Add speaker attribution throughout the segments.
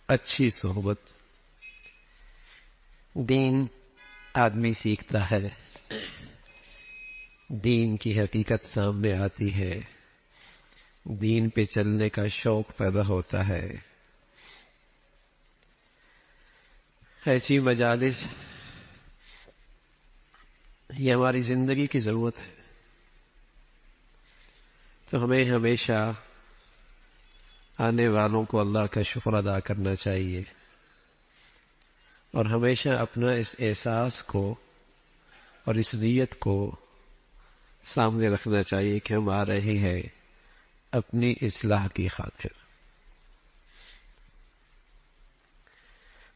Speaker 1: اچھی صحبت، دین آدمی سیکھتا ہے، دین کی حقیقت سامنے آتی ہے، دین پہ چلنے کا شوق پیدا ہوتا ہے۔ ایسی مجالس یہ ہماری زندگی کی ضرورت ہے، تو ہمیں ہمیشہ آنے والوں کو اللہ کا شکر ادا کرنا چاہیے، اور ہمیشہ اپنا اس احساس کو اور اس نیت کو سامنے رکھنا چاہیے کہ ہم آ رہے ہیں اپنی اصلاح کی خاطر۔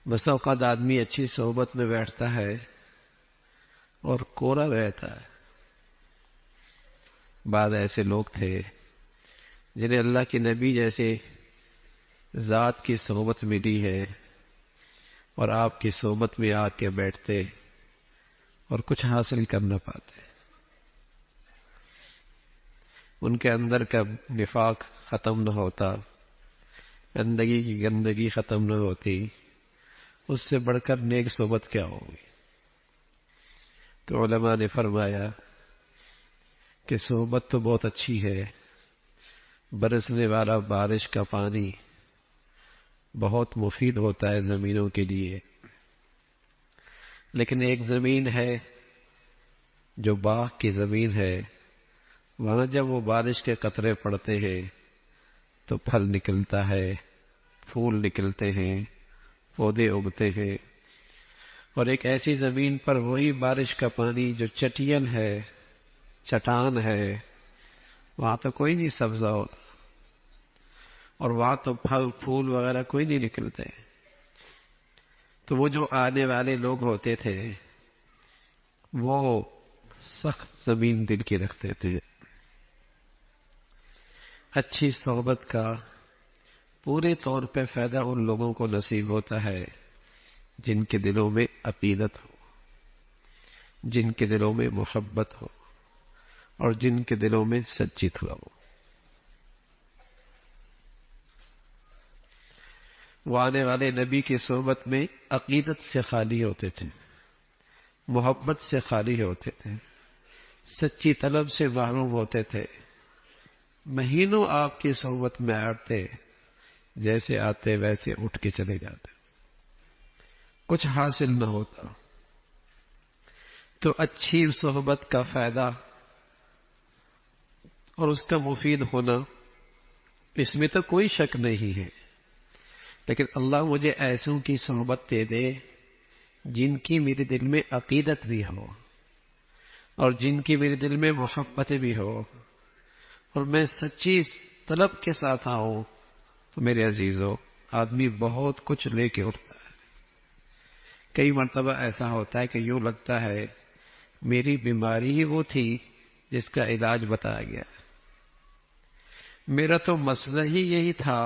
Speaker 1: بس اوقات آدمی اچھی صحبت میں بیٹھتا ہے اور کورا رہتا ہے۔ بعض ایسے لوگ تھے جنہیں اللہ کے نبی جیسے ذات کی صحبت ملی ہے، اور آپ کی صحبت میں آ کے بیٹھتے اور کچھ حاصل کر نہ پاتے۔ ان کے اندر کا نفاق ختم نہ ہوتا، گندگی کی گندگی ختم نہ ہوتی، اس سے بڑھ کر نیک صحبت کیا ہوگی؟ تو علماء نے فرمایا کہ صحبت تو بہت اچھی ہے، برسنے والا بارش کا پانی بہت مفید ہوتا ہے زمینوں کے لیے، لیکن ایک زمین ہے جو باغ کی زمین ہے، وہاں جب وہ بارش کے قطرے پڑتے ہیں تو پھل نکلتا ہے، پھول نکلتے ہیں، پودے اگتے ہیں۔ اور ایک ایسی زمین پر وہی بارش کا پانی جو چٹین ہے، چٹان ہے، وہاں تو کوئی نہیں سبزہ ہوتا، اور وہاں تو پھل پھول وغیرہ کوئی نہیں نکلتے۔ تو وہ جو آنے والے لوگ ہوتے تھے وہ سخت زمین دل کی رکھتے تھے۔ اچھی صحبت کا پورے طور پہ فائدہ ان لوگوں کو نصیب ہوتا ہے جن کے دلوں میں عقیدت ہو، جن کے دلوں میں محبت ہو، اور جن کے دلوں میں سچی طلب ہو۔ وہ آنے والے نبی کی صحبت میں عقیدت سے خالی ہوتے تھے، محبت سے خالی ہوتے تھے، سچی طلب سے محروم ہوتے تھے۔ مہینوں آپ کی صحبت میں آتے، جیسے آتے ویسے اٹھ کے چلے جاتے، کچھ حاصل نہ ہوتا۔ تو اچھی صحبت کا فائدہ اور اس کا مفید ہونا، اس میں تو کوئی شک نہیں ہے، لیکن اللہ مجھے ایسوں کی صحبت دے دے جن کی میرے دل میں عقیدت بھی ہو، اور جن کی میرے دل میں محبت بھی ہو، اور میں سچی طلب کے ساتھ آؤں، تو میرے عزیزو آدمی بہت کچھ لے کے اٹھتا ہے۔ کئی مرتبہ ایسا ہوتا ہے کہ یوں لگتا ہے میری بیماری ہی وہ تھی جس کا علاج بتایا گیا، میرا تو مسئلہ ہی یہی تھا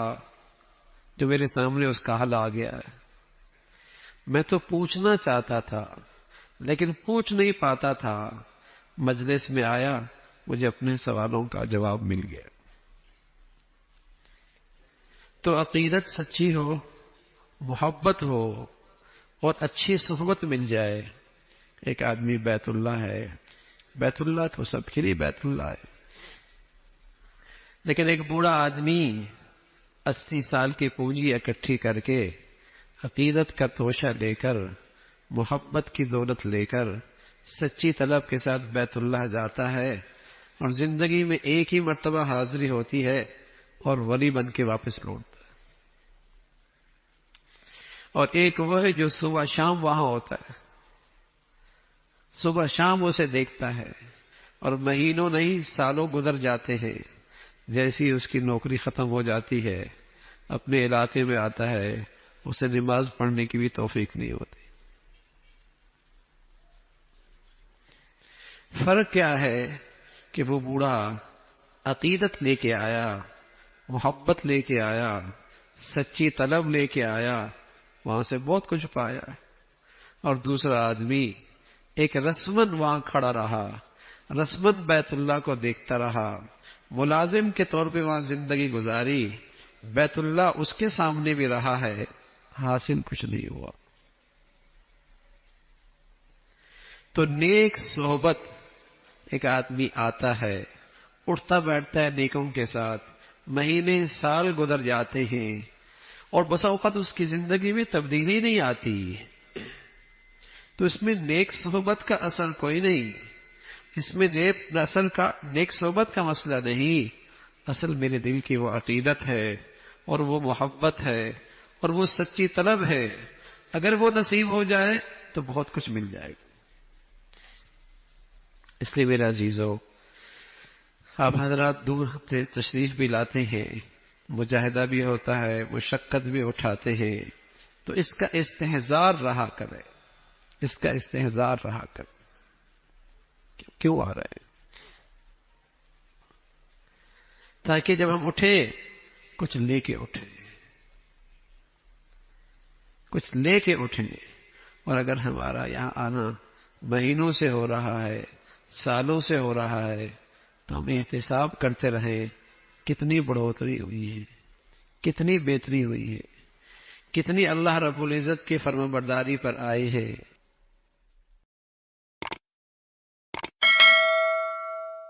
Speaker 1: جو میرے سامنے اس کا حل آ گیا ہے۔ میں تو پوچھنا چاہتا تھا لیکن پوچھ نہیں پاتا تھا، مجلس میں آیا، مجھے اپنے سوالوں کا جواب مل گیا۔ تو عقیدت سچی ہو، محبت ہو، اور اچھی صحبت مل جائے۔ ایک آدمی بیت اللہ ہے، بیت اللہ تو سب کے لیے بیت اللہ ہے، لیکن ایک بوڑھا آدمی 80 سال کی پونجی اکٹھی کر کے، عقیدت کا توشہ لے کر، محبت کی دولت لے کر، سچی طلب کے ساتھ بیت اللہ جاتا ہے، اور زندگی میں ایک ہی مرتبہ حاضری ہوتی ہے اور ولی بن کے واپس لوٹتا ہے۔ اور ایک وہ ہے جو صبح شام وہاں ہوتا ہے، صبح شام اسے دیکھتا ہے، اور مہینوں نہیں سالوں گزر جاتے ہیں، جیسی اس کی نوکری ختم ہو جاتی ہے اپنے علاقے میں آتا ہے، اسے نماز پڑھنے کی بھی توفیق نہیں ہوتی۔ فرق کیا ہے کہ وہ بوڑھا عقیدت لے کے آیا، محبت لے کے آیا، سچی طلب لے کے آیا، وہاں سے بہت کچھ پایا، اور دوسرا آدمی ایک رسمن وہاں کھڑا رہا، رسمن بیت اللہ کو دیکھتا رہا، ملازم کے طور پہ وہاں زندگی گزاری، بیت اللہ اس کے سامنے بھی رہا ہے حاصل کچھ نہیں ہوا. تو نیک صحبت، ایک آدمی آتا ہے، اٹھتا بیٹھتا ہے نیکوں کے ساتھ، مہینے سال گزر جاتے ہیں اور بسا اوقات اس کی زندگی میں تبدیلی نہیں آتی، تو اس میں نیک صحبت کا اثر کوئی نہیں. اس میں نیک صحبت کا مسئلہ نہیں، اصل میرے دل کی وہ عقیدت ہے اور وہ محبت ہے اور وہ سچی طلب ہے. اگر وہ نصیب ہو جائے تو بہت کچھ مل جائے گا. اس لیے میرے عزیزو، آپ حضرات دور سے تشریف بھی لاتے ہیں، مجاہدہ بھی ہوتا ہے، مشقت بھی اٹھاتے ہیں، تو اس کا استحضار رہا کرے، اس کا استحضار رہا کرے. کیوں آ رہے ہیں؟ تاکہ جب ہم اٹھیں کچھ لے کے اٹھیں، کچھ لے کے اٹھیں. اور اگر ہمارا یہاں آنا مہینوں سے ہو رہا ہے، سالوں سے ہو رہا ہے، تو ہم احتساب کرتے رہیں کتنی بڑھوتری ہوئی ہے، کتنی بہتری ہوئی ہے، کتنی اللہ رب العزت کی فرمانبرداری پر آئے ہیں.